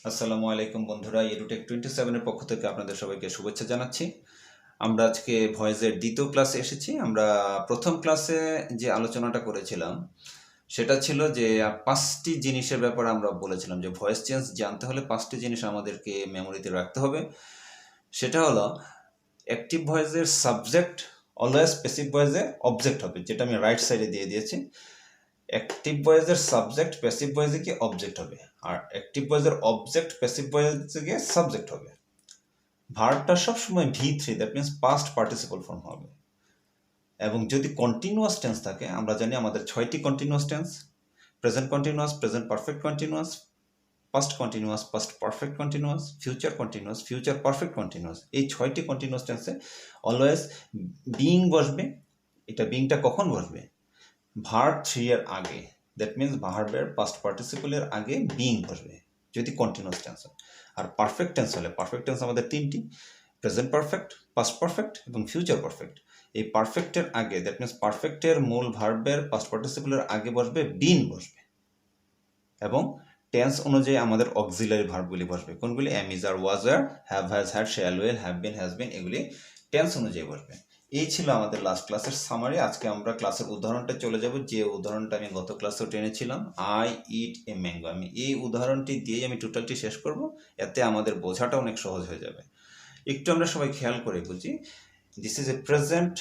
আসসালামু আলাইকুম বন্ধুরা, এডুটেক 27 এর পক্ষ থেকে আপনাদের সবাইকে শুভেচ্ছা জানাচ্ছি। আমরা আজকে ভয়েসের দ্বিতীয় ক্লাসে এসেছি। আমরা প্রথম ক্লাসে যে আলোচনাটা করেছিলাম সেটা ছিল যে 5টি জিনিসের ব্যাপারে আমরা বলেছিলাম যে ভয়েস চেঞ্জ জানতে হলে 5টি জিনিস আমাদেরকে মেমোরিতে রাখতে হবে। সেটা হলো অ্যাক্টিভ ভয়েসের সাবজেক্ট অলওয়েজ প্যাসিভ ভয়েসে অবজেক্ট হবে, যেটা আমি রাইট সাইডে দিয়ে দিয়েছি। অ্যাক্টিভ ভয়েসের সাবজেক্ট প্যাসিভ ভয়েসে কি অবজেক্ট হবে, আর অ্যাক্টিভ ভয়েসের অবজেক্ট প্যাসিভ ভয়েসে গিয়ে সাবজেক্ট হবে। ভার্বটা সবসময় V3, that means past participle form হবে। এবং যদি কন্টিনিউয়াস টেন্স থাকে, আমরা জানি আমাদের 6টি continuous tense: present continuous, present perfect continuous, past continuous, past perfect continuous, future continuous, future perfect continuous. এই 6টি কন্টিনিউয়াস টেন্সে অলওয়েজ বিইং বসবে। এটা বিইংটা কখন বসবে? ভার্ব 3 এর আগে, দ্যাট মিনস ভার্বের পাস্ট পার্টিসিপলের আগে বিইং বসবে যদি কন্টিনিউয়াস টেন্স হয়। আর পারফেক্ট টেন্স হলে, পারফেক্ট টেন্স আমাদের 3টি: প্রেজেন্ট পারফেক্ট, পাস্ট পারফেক্ট এবং ফিউচার পারফেক্ট। এই পারফেক্টের আগে, দ্যাট মিনস পারফেক্টের মূল ভার্বের পাস্ট পার্টিসিপলের আগে বসবে বিন বসবে। এবং টেন্স অনুযায়ী আমাদের অক্সিলারি ভার্বগুলি বসবে। কোনগুলি? Am, is, are, was, are, have, has, had, shall, will, have been, has been, এগুলি টেন্স অনুযায়ী বসবে। এই ছিল আমাদের লাস্ট ক্লাসের সামারি। আজকে আমরা ক্লাসের উদাহরণটা চলে যাব, যে উদাহরণটা আমি গত ক্লাসেও টেনেছিলাম, আই ইট এ ম্যাঙ্গো। আমি এই উদাহরণটি দিয়েই আমি টোটালটি শেষ করব, এতে আমাদের বোঝাটা অনেক সহজ হয়ে যাবে। একটু আমরা সবাই খেয়াল করে বুঝি। This is a present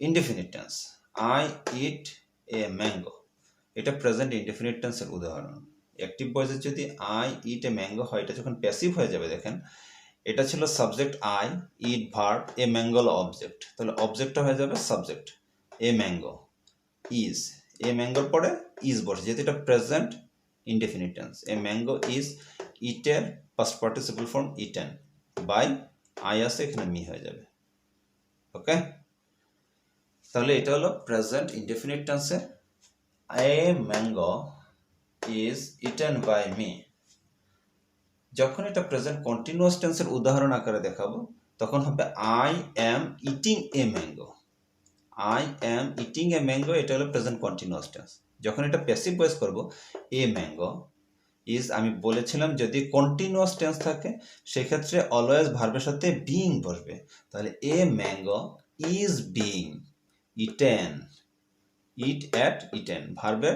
indefinite tense, I eat A mango. এটা প্রেজেন্ট ইনডেফিনিট টেন্সের উদাহরণ। অ্যাক্টিভ ভয়েসে যদি আই ইট এ ম্যাঙ্গো হয়, এটা যখন প্যাসিভ হয়ে যাবে, দেখেন এটা ছিল subject I, eat verb, a mango object, তাহলে অবজেক্টটা হয়ে যাবে subject a mango. Is, a ম্যাঙ্গোর পরে ইজ বসে, যেহেতু এটা present indefinite tense. A mango is ইটের past participle form eaten, by I আছে, এখানে মি হয়ে যাবে। ওকে, তাহলে এটা হলো প্রেজেন্ট ইনডেফিনিট টেন্সে a mango is eaten by me. যখন এটা প্রেজেন্ট কন্টিনিউয়াস টেন্সের উদাহরণ আকারে দেখাবো, তখন হবে I am eating a mango. I am eating a mango, এটা হলো প্রেজেন্ট কন্টিনিউয়াস টেন্স। যখন এটা প্যাসিভ ভয়েস করব, এ ম্যাঙ্গো ইজ, আমি বলেছিলাম যদি কন্টিনিউয়াস টেন্স থাকে সেক্ষেত্রে অলওয়েজ ভার্বের সাথে বিইং বসবে। তাহলে a mango is being eaten, eat ate eaten, ভার্বের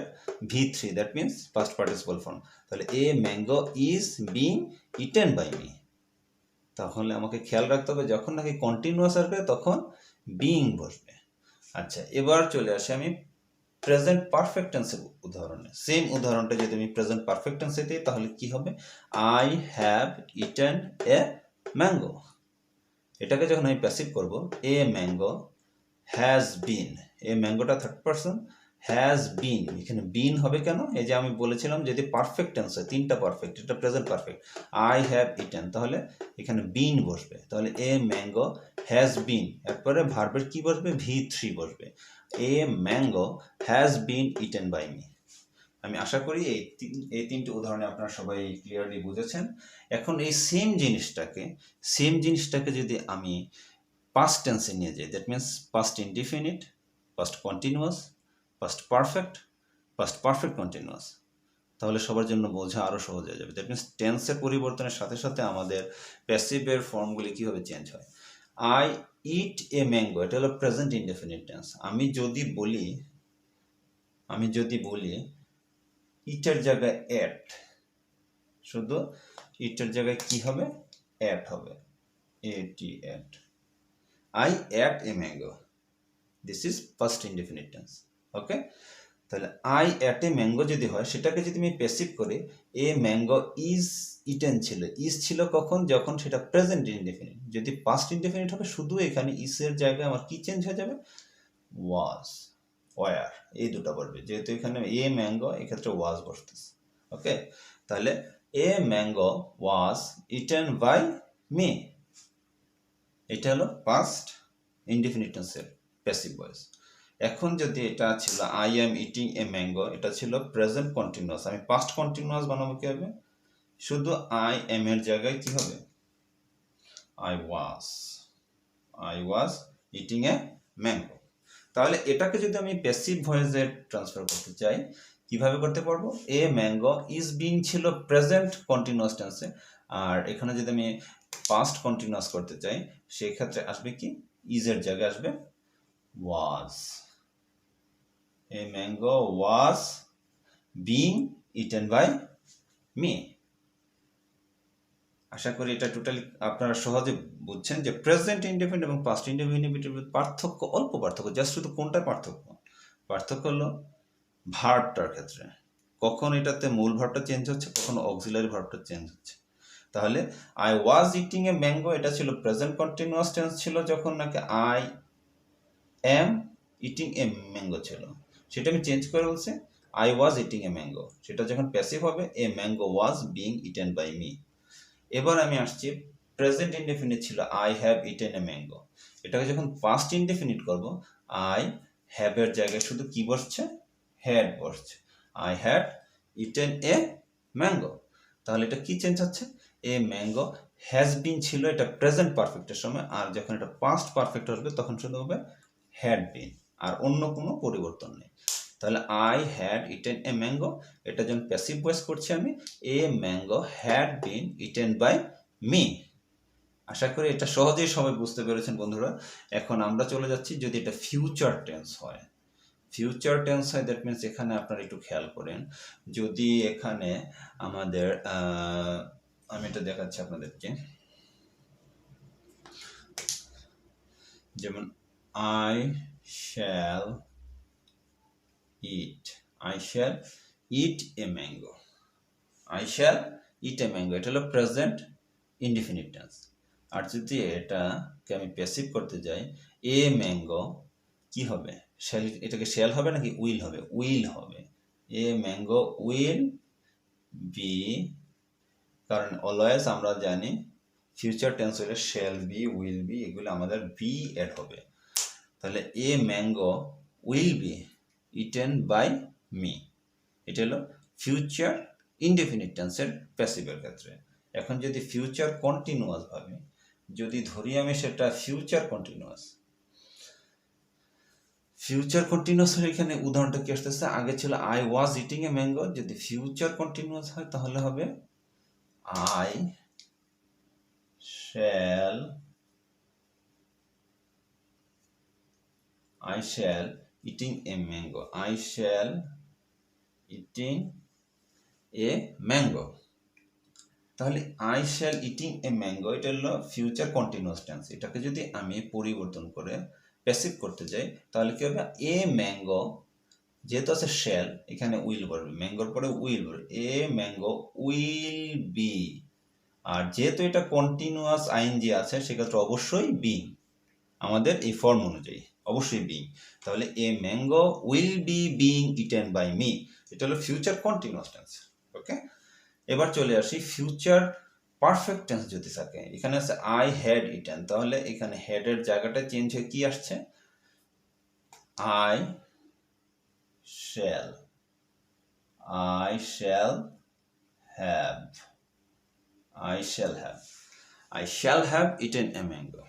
V3, that means past participle form. তাহলে a mango is being eaten by me. তাহলে আমাকে খেয়াল রাখতে হবে যখন নাকি কন্টিনিউয়াস আসবে তখন বিইং বসবে। আচ্ছা, এবার চলে আসি আমি প্রেজেন্ট পারফেক্ট টেন্সের উদাহরণে। সেম উদাহরণটা যদি আমি প্রেজেন্ট পারফেক্ট টেন্সে দিই, তাহলে কি হবে? I have eaten a mango. এটাকে যখন আমি প্যাসিভ করব, a mango has been, a ম্যাঙ্গোটা থার্ড পারসন, হ্যাজ বিন, এখানে বিন হবে কেন? এই যে আমি বলেছিলাম যদি পারফেক্ট টেন্স হয়, 3টা পারফেক্ট, এটা present perfect, I have eaten, তাহলে এখানে বিন বসবে। তাহলে এ ম্যাঙ্গো হ্যাজ বিন, এরপরে ভার্বের কি বসবে? V3 বসবে। A mango has been eaten by me. আমি আশা করি এই 3টি উদাহরণে আপনারা সবাই ক্লিয়ারলি বুঝেছেন। এখন এই সেম জিনিসটাকে যদি আমি পাস্ট টেন্সে নিয়ে যাই, that means past indefinite, past continuous, past perfect, past perfect continuous, তাহলে সবার জন্য বোঝা আরও সহজ হয়ে যাবে। দ্যাট মিনস টেন্সের পরিবর্তনের সাথে সাথে আমাদের প্যাসিভের ফর্মগুলি কীভাবে চেঞ্জ হয়। আই ইট এ ম্যাঙ্গো, এটা হলো প্রেজেন্ট ইনডেফিনিট টেন্স। আমি যদি বলি ইটের জায়গায় অ্যাট, শুধু ইটের জায়গায় কি হবে? অ্যাট হবে, এটি at. I ate a mango. This is past indefinite tense. Okay? তাহলে I ate a mango যদি হয়, সেটাকে যদি আমি প্যাসিভ করি, a mango is eaten ছিল। is ছিল কখন? যখন সেটা প্রেজেন্ট ইনডেফিনিট। যদি পাস্ট ইনডেফিনিট হবে, শুধু এখানে is এর জায়গায় আমার কি চেঞ্জ হয়ে যাবে? was, were, এই দুটো বলবে। যেহেতু এখানে a mango, এক্ষেত্রে was বসতেছে। ওকে, তাহলে a mango was eaten by me, এটা হলো পাস্ট ইনডিফিনিট টেন্সের প্যাসিভ ভয়েস। এখন যদি এটা ছিল I am eating a mango, এটা ছিল প্রেজেন্ট কন্টিনিউয়াস, আমি পাস্ট কন্টিনিউয়াস বানাবো কি হবে? শুধু আই এম এর জায়গায় কি হবে? I was eating a mango. তাহলে এটাকে যদি আমি প্যাসিভ ভয়েসে ট্রান্সফার করতে চাই, কিভাবে করতে পারবো? এ ম্যাঙ্গো ইজ বিং ছিল প্রেজেন্ট কন্টিনিউয়াস টেন্সে, আর এখানে যদি আমি পাস্ট কন্টিনিউয়াস করতে চাই সেই ক্ষেত্রে আসবে কি, ইজের জায়গায় আসবে was. A mango was being eaten by me. আশা করি এটা টোটালি আপনারা সহজে বুঝছেন যে প্রেজেন্ট ইনডেফিনিট এবং পাস্ট ইনডেফিনিটের পার্থক্য, অল্প পার্থক্য, জাস্ট শুধু কোনটার পার্থক্য? পার্থক্য হলো ভার্বটার ক্ষেত্রে, কখন এটাতে মূল ভার্বটা চেঞ্জ হচ্ছে, কখন অক্সিলারি ভার্বটা চেঞ্জ হচ্ছে। তাহলে I was eating a mango, এটা ছিল প্রেজেন্ট কন্টিনিউয়াস টেন্স ছিল, যখন নাকি I am eating a mango ছিল, সেটা আমি চেঞ্জ করে বলছি I was eating a mango. সেটা যখন প্যাসিভ হবে, a mango was being eaten by me. এবার আমি আসছি প্রেজেন্ট ইনডেফিনিট ছিল I have eaten a mango, এটাকে যখন পাস্ট ইনডেফিনিট করব, আই হ্যাভের জায়গায় শুধু কি বসছে, হ্যাড বসছে। I had eaten a mango. তাহলে এটা কি চেঞ্জ হচ্ছে? এ ম্যাঙ্গো হ্যাজ বিন ছিল এটা প্রেজেন্ট পারফেক্টের সময়, আর যখন এটা পাস্ট পারফেক্ট আসবে তখন শুধু হবে হ্যাড বিন, আর অন্য কোনো পরিবর্তন নেই। তাহলে I had eaten a mango, এটা যখন প্যাসিভ ভয়েস করছি আমি, a mango had been eaten by me. আশা করি এটা সহজেই সবাই বুঝতে পেরেছেন বন্ধুরা। এখন আমরা চলে যাচ্ছি যদি এটা ফিউচার টেন্স হয়। ফিউচার টেন্স হয়, দ্যাট মিনস এখানে আপনারা একটু খেয়াল করেন, যদি এখানে আমাদের আমি এটা দেখাচ্ছি আপনাদেরকে, যেমন I shall eat, I shall eat A mango, I shall eat A mango, এটা হলো প্রেজেন্ট ইনডিফিনিট টেন্স। আর যদি এটাকে আমি প্যাসিভ করতে যাই, এ ম্যাঙ্গো কি হবে, শ্যাল, এটাকে শ্যাল হবে নাকি উইল হবে? উইল হবে। এ ম্যাঙ্গো উইল বি, কারণ অলওয়েজ আমরা জানি ফিউচার টেন্স হলে শ্যাল বি, উইল বি, এগুলো আমাদের বি এড হবে। তাহলে a mango will be eaten by me, এটা হলো ফিউচার ইনডেফিনিট টেন্সের প্যাসিভের ক্ষেত্রে। এখন যদি ফিউচার কন্টিনিউয়াস ভাবে, যদি ধরি আমি সেটা ফিউচার কন্টিনিউয়াস, ফিউচার কন্টিনিউয়াস হলে এখানে উদাহরণটা কি আসতেছে, আগে ছিল I was eating a mango, যদি ফিউচার কন্টিনিউয়াস হয় তাহলে হবে I shall eating a mango, I shall eating a mango. তাহলে I shall eating a mango, এটা হলো ফিউচার কন্টিনিউয়াস টেন্স। এটাকে যদি আমি পরিবর্তন করে প্যাসিভ করতে যাই তাহলে কি হবে, এ ম্যাঙ্গো, যেহেতু আছে শ্যাল, এখানে উইল বলবে, ম্যাঙ্গোর পরে উইল বলবে, এ ম্যাঙ্গো উইল বি, আর যেহেতু এটা কন্টিনিউয়াস আইএনজি আছে সেক্ষেত্রে অবশ্যই বিং, আমাদের এই ফর্ম অনুযায়ী অবশ্যই বিং। তাহলে a mango will be being eaten by me, এটা হলো ফিউচার কন্টিনিউয়াস টেন্স। ওকে, এবার চলে আসি ফিউচার পারফেক্ট টেন্স যদি থাকে, এখানে আছে আই হ্যাড ইটেন, তাহলে এখানে হ্যাডের জায়গাটা চেঞ্জ হয়ে কি আসছে, I shall, I shall have, I shall have eaten a mango।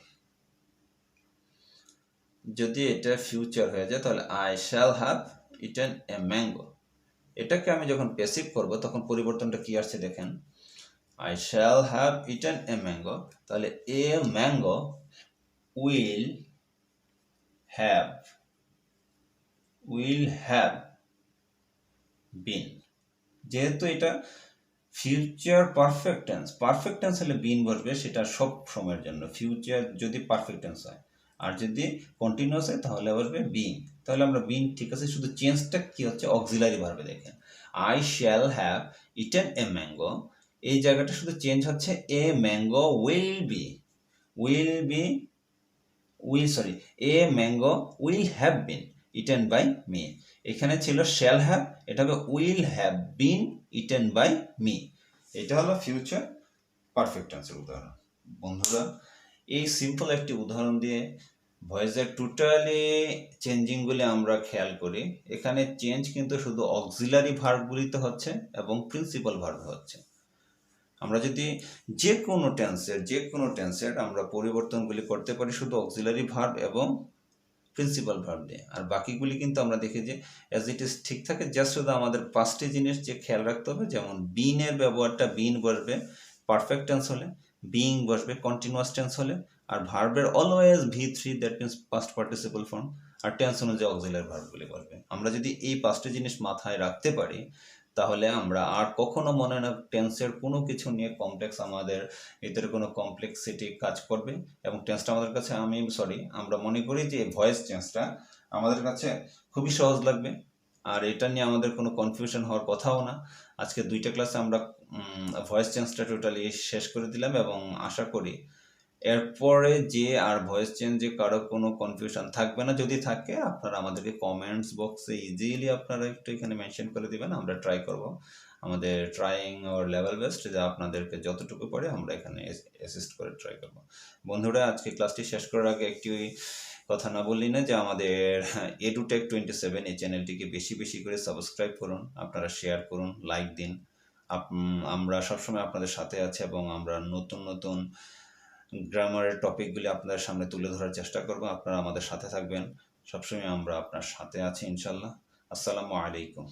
যদি এটা ফিউচার হয়ে যায় তাহলে I shall have eaten a mango। এটাকে আমি যখন প্যাসিভ করব তখন পরিবর্তনটা কি আসছে দেখেন, I shall have eaten a mango, তাহলে a mango will have been, যেহেতু এটা ফিউচার পারফেক্ট টেন্স হলে বিন বসবে, সেটা সব সময়ের জন্য ফিউচার যদি পারফেক্ট টেন্স হয়, আর যদি কন্টিনিউয়াস হয় তাহলে বসবে বিং। তাহলে আমরা বিং ঠিক আছে, শুধু চেঞ্জটা কি হচ্ছে অক্সিলারি ভার্বে দেখেন, I shall have eaten a mango, এই জায়গাটা শুধু চেঞ্জ হচ্ছে a mango a mango will have been eaten by me. এখানে ছিল শ্যাল হ্যাভ, এটা হবে will have been eaten by me. এটা হলো ফিউচার পারফেক্ট টেন্সের উদাহরণ। বন্ধুরা, এই সিম্পল একটি উদাহরণ দিয়ে ভয়েসের টোটালি চেঞ্জিংগুলি আমরা খেয়াল করি। এখানে চেঞ্জ কিন্তু শুধু অক্সিলারি ভার্বগুলিতে হচ্ছে এবং প্রিন্সিপাল ভার্বে হচ্ছে। আমরা যদি যে কোনো টেন্সের আমরা পরিবর্তনগুলি করতে পারি শুধু অক্সিলারি ভার্ব এবং প্রিন্সিপাল ভার্ব দিয়ে। আর বাকিগুলি কিন্তু আমরা দেখি যে অ্যাজ ইট ইজ ঠিক থাকে, জাস্ট শুধু আমাদের 5টি জিনিস যে খেয়াল রাখতে হবে, যেমন বিনের ব্যবহারটা বিন বসবে পারফেক্ট টেন্স হলে, বিইং বসবে কন্টিনিউয়াস টেন্স হলে, আর ভার্বের always V3 that means past participle form, আর টেন্স অনুযায়ী অক্সিলারি ভার্বগুলি বসবে। আমরা যদি এই 5টি জিনিস মাথায় রাখতে পারি তাহলে আমরা আর কখনো মনে না টেন্সের কোনো কিছু নিয়ে কমপ্লেক্স, আমাদের ভিতরে কোনো কমপ্লেক্সিটি কাজ করবে, এবং টেন্সটা আমাদের কাছে আমরা মনে করি যে ভয়েস চেঞ্জটা আমাদের কাছে খুবই সহজ লাগবে, আর এটা নিয়ে আমাদের কোনো কনফিউশন হওয়ার কথাও না। আজকে 2টা ক্লাসে আমরা ভয়েস চেঞ্জটা টোটালি শেষ করে দিলাম, এবং আশা করি এরপরে যে আর ভয়েস চেঞ্জে কারো কোনো কনফিউশন থাকবে না। যদি থাকে আপনারা আমাদেরকে কমেন্টস বক্সে ইজিলি আপনারা একটু এখানে মেনশন করে দিবেন, আমরা ট্রাই করব আমাদের ট্রাইং ওর লেভেল বেস্ট, যে আপনাদেরকে যতটুকু পারে আমরা এখানে অ্যাসিস্ট করে ট্রাই করব। বন্ধুরা, আজকে ক্লাসটি শেষ করার আগে একটি কথা না বললি না, যে আমাদের এডুটেক 27 এই চ্যানেলটিকে বেশি বেশি করে সাবস্ক্রাইব করুন, আপনারা শেয়ার করুন, লাইক দিন। আমরা সবসময় আপনাদের সাথে আছি, এবং আমরা নতুন নতুন গ্রামারের টপিকগুলি আপনাদের সামনে তুলে ধরার চেষ্টা করব। আপনারা আমাদের সাথে থাকবেন, সবসময় আমরা আপনার সাথে আছি ইনশাল্লাহ। আসসালামু আলাইকুম।